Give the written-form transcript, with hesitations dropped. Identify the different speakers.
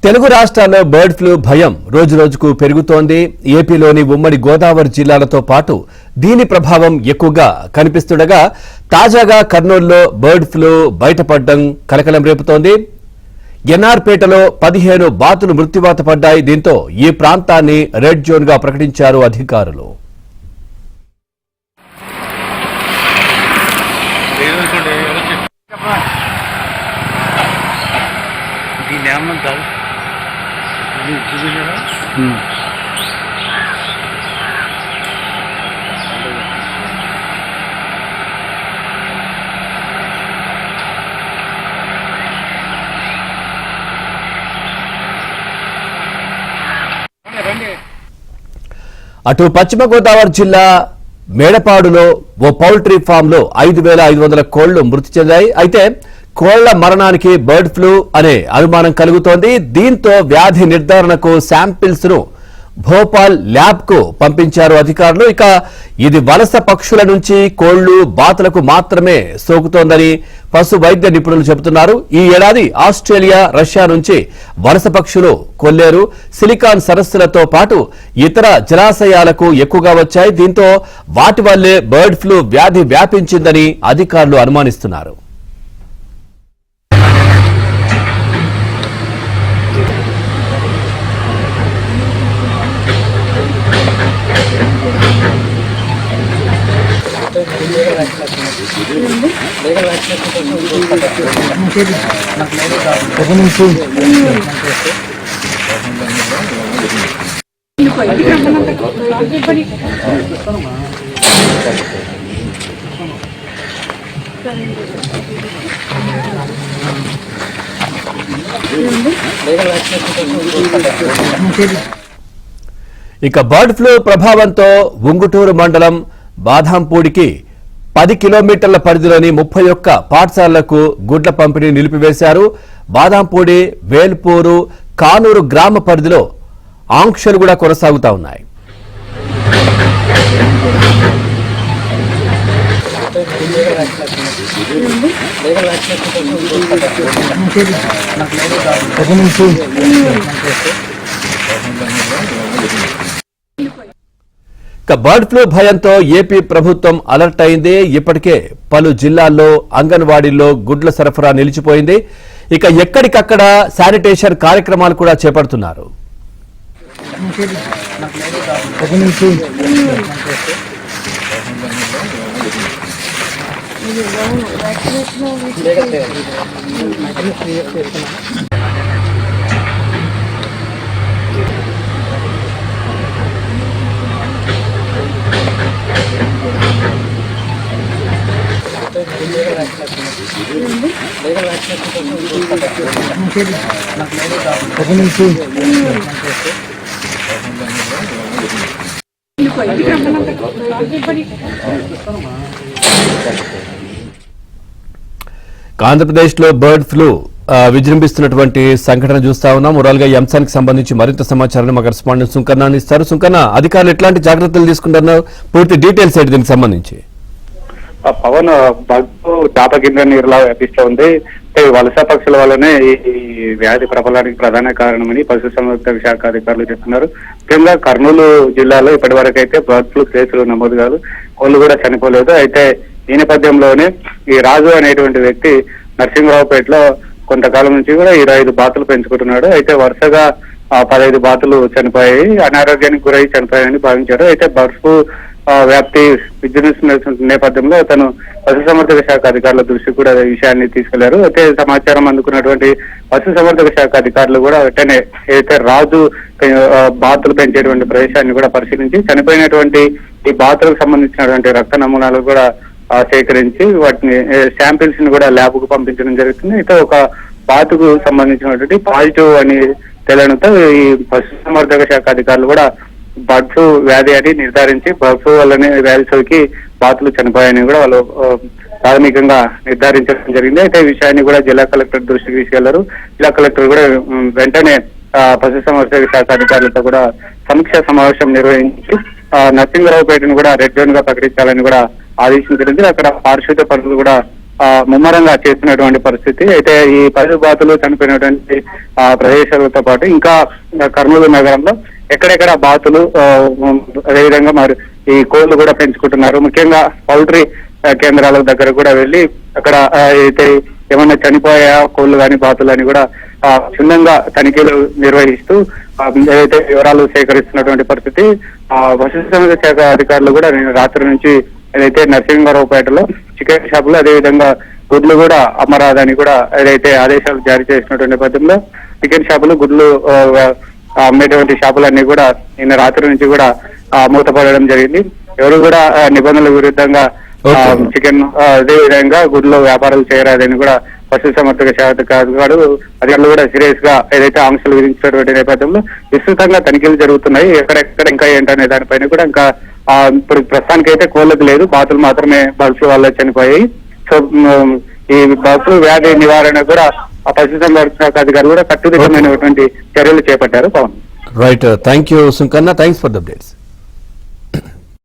Speaker 1: తెలుగు రాష్ట్రాల్లో bird flu భయం రోజురోజుకు పెరుగుతోంది. ఏపీలోని ఉమ్మడి గోదావరి జిల్లాలతో పాటు దీని ప్రభావం ఎక్కువగా కనిపిస్తుండగా తాజాగా కర్నూలులో బర్డ్ ఫ్లూ బయటపడడం కలకలం రేపుతోంది. ఎన్ఆర్పేటలో 15 బాతులు మృత్యువాత పడ్డాయి. దీంతో ఈ ప్రాంతాన్ని రెడ్ జోన్ గా ప్రకటించారు అధికారులు. అటు పశ్చిమ గోదావరి జిల్లా మేడపాడులో ఓ పౌల్ట్రీ ఫామ్ లో 5,500 కోళ్లు మృతి చెందాయి. అయితే కోళ్ల మరణానికి బర్డ్ ఫ్లూ అనే అనుమానం కలుగుతోంది. దీంతో వ్యాధి నిర్ధారణకు శాంపిల్స్ ను భోపాల్ ల్యాబ్ కు పంపించారు అధికారులు. ఇక ఇది వలస పక్షుల నుంచి కోళ్లు బాతులకు మాత్రమే సోకుతోందని పశు వైద్య నిపుణులు చెబుతున్నారు. ఈ ఏడాది ఆస్ట్రేలియా, రష్యా నుంచి వలస పక్షులు కొల్లేరు, సిలికాన్ సరస్సులతో పాటు ఇతర జలాశయాలకు ఎక్కువగా వచ్చాయి. దీంతో వాటి వల్లే బర్డ్ ఫ్లూ వ్యాధి వ్యాపించిందని అధికారులు అనుమానిస్తున్నారు. ఇక బర్డ్ ఫ్లూ ప్రభావంతో ఉంగుటూరు మండలం బాదాంపూడికి 10 కిలోమీటర్ల పరిధిలోని 31 పాఠశాలలకు గుడ్ల పంపిణీ నిలిపివేశారు. బాదాంపూడి, వేల్పూరు, కానూరు గ్రామ పరిధిలో ఆంక్షలు కూడా కొనసాగుతా ఉన్నాయి. బర్డ్ ఫ్లూ భయంతో ఏపీ ప్రభుత్వం అలర్ట్ అయింది. ఇప్పటికే పలు జిల్లాల్లో అంగన్వాడీల్లో గుడ్ల సరఫరా నిలిచిపోయింది. ఇక ఎక్కడికక్కడ శానిటేషన్ కార్యక్రమాలు కూడా చేపడుతున్నారు. ఆంధ్రప్రదేశ్ లో బర్డ్ ఫ్లూ విజృంభిస్తున్నటువంటి సంఘటన చూస్తా ఉన్నాం. మొరాల్గా ఈ అంశానికి సంబంధించి మరింత సమాచారాన్ని మా కరెస్పాండెంట్ సుంకన్న ఇస్తారు. సుంకన్న, అధికారులు ఎట్లాంటి జాగ్రత్తలు తీసుకుంటున్నారు? పూర్తి డీటెయిల్స్ ఏంటి దీనికి సంబంధించి?
Speaker 2: పవన్, బర్డ్ ఫ్లూ చాపకింద నీరులా వ్యాపిస్తోంది. వలస పక్షుల వల్లనే ఈ వ్యాధి ప్రబలానికి ప్రధాన కారణమని పశుసంవర్ధక శాఖ అధికారులు చెప్తున్నారు. ముఖ్యంగా కర్నూలు జిల్లాలో ఇప్పటి వరకు అయితే బర్డ్ ఫ్లూ కేసులు నమోదు కాదు, కోళ్లు కూడా చనిపోలేదు. అయితే ఈ నేపథ్యంలోనే ఈ రాజు అనేటువంటి వ్యక్తి నరసింహరావుపేటలో కొంతకాలం నుంచి కూడా 25 బాతులు పెంచుకుంటున్నాడు. అయితే వరుసగా 15 బాతులు చనిపోయాయి, అనారోగ్యానికి గురై చనిపోయాయని భావించారు. అయితే బర్డ్ ఫ్లూ వ్యాప్తి విజృంభిస్తున్న నేపథ్యంలో తను పశుసంవర్ధక శాఖ అధికారుల దృష్టికి కూడా ఈ విషయాన్ని తీసుకెళ్లారు. అయితే సమాచారం అందుకున్నటువంటి పశుసంవర్ధక శాఖ అధికారులు కూడా వెంటనే ఏదైతే రాజు బాతులు పెంచేటువంటి ప్రదేశాన్ని కూడా పరిశీలించి చనిపోయినటువంటి ఈ బాతులకు సంబంధించినటువంటి రక్త నమూనాలు కూడా సేకరించి వాటిని శాంపిల్స్ ని కూడా ల్యాబ్ కు పంపించడం జరుగుతుంది. అయితే ఒక బాతుకు సంబంధించినటువంటి పాజిటివ్ అని తెలియడంతో ఈ పశుసంవర్ధక శాఖ అధికారులు కూడా బర్డ్ ఫ్లూ వ్యాధి అని నిర్ధారించి బర్డ్ ఫ్లూ వల్లనే వ్యాధి సోకి బాతులు చనిపోయాయని కూడా వాళ్ళు ప్రాథమికంగా నిర్ధారించడం జరిగింది. అయితే ఈ విషయాన్ని కూడా జిల్లా కలెక్టర్ దృష్టికి తీసుకెళ్లారు. జిల్లా కలెక్టర్ కూడా వెంటనే పశుసంవర్ధక శాఖ అధికారులతో కూడా సమీక్షా సమావేశం నిర్వహించి నరసింహరావుపేటను కూడా రెడ్ జోన్ గా ప్రకటించాలని కూడా ఆదేశించడం. అక్కడ పారిశుద్ధ్య పనులు కూడా ముమ్మరంగా చేస్తున్నటువంటి పరిస్థితి. అయితే ఈ 10 బాతులు చనిపోయినటువంటి ప్రదేశాలతో పాటు ఇంకా కర్నూలు నగరంలో ఎక్కడెక్కడ బాతులు అదేవిధంగా మరి ఈ కోళ్లు కూడా పెంచుకుంటున్నారు. ముఖ్యంగా పౌల్ట్రీ కేంద్రాల దగ్గర కూడా వెళ్ళి అక్కడ అయితే ఏమన్నా చనిపోయా కోళ్లు కానీ బాతులు అని కూడా క్షుణ్ణంగా తనిఖీలు నిర్వహిస్తూ ఏదైతే వివరాలు సేకరిస్తున్నటువంటి పరిస్థితి. పశుసంవర్ధక శాఖ అధికారులు కూడా నేను రాత్రి నుంచి ఏదైతే నరసింహారావుపేటలో చికెన్ షాపులు అదేవిధంగా గుడ్లు కూడా అమ్మరాదని కూడా ఏదైతే ఆదేశాలు జారీ చేసినటువంటి నేపథ్యంలో చికెన్ షాపులు గుడ్లు అమ్మేటువంటి షాపులన్నీ కూడా నిన్న రాత్రి నుంచి కూడా మూతపడడం జరిగింది. ఎవరు కూడా నిబంధనల విరుద్ధంగా చికెన్ అదే విధంగా గుడ్లు వ్యాపారాలు చేయరాదని కూడా పశుసంవర్ధక శాఖ అధికారులు కూడా సీరియస్ గా ఏదైతే ఆంక్షలు విధించినటువంటి నేపథ్యంలో విస్తృతంగా తనిఖీలు జరుగుతున్నాయి. ఎక్కడెక్కడ ఇంకా ఏంటనే దానిపైన కూడా ఇంకా ఇప్పుడు ప్రస్తుతానికి అయితే కోళ్ళకు లేదు, బాతులు మాత్రమే బర్డ్ ఫ్లూ వల్ల చనిపోయాయి. సో ఈ బర్డ్ ఫ్లూ వ్యాధి నివారణ కూడా పశుసంవర్ధక శాఖ అధికారులు కూడా కట్టుదిట్టమైనటువంటి చర్యలు చేపట్టారు. Pavan
Speaker 1: right, thank you Sunkanna, thanks for the updates.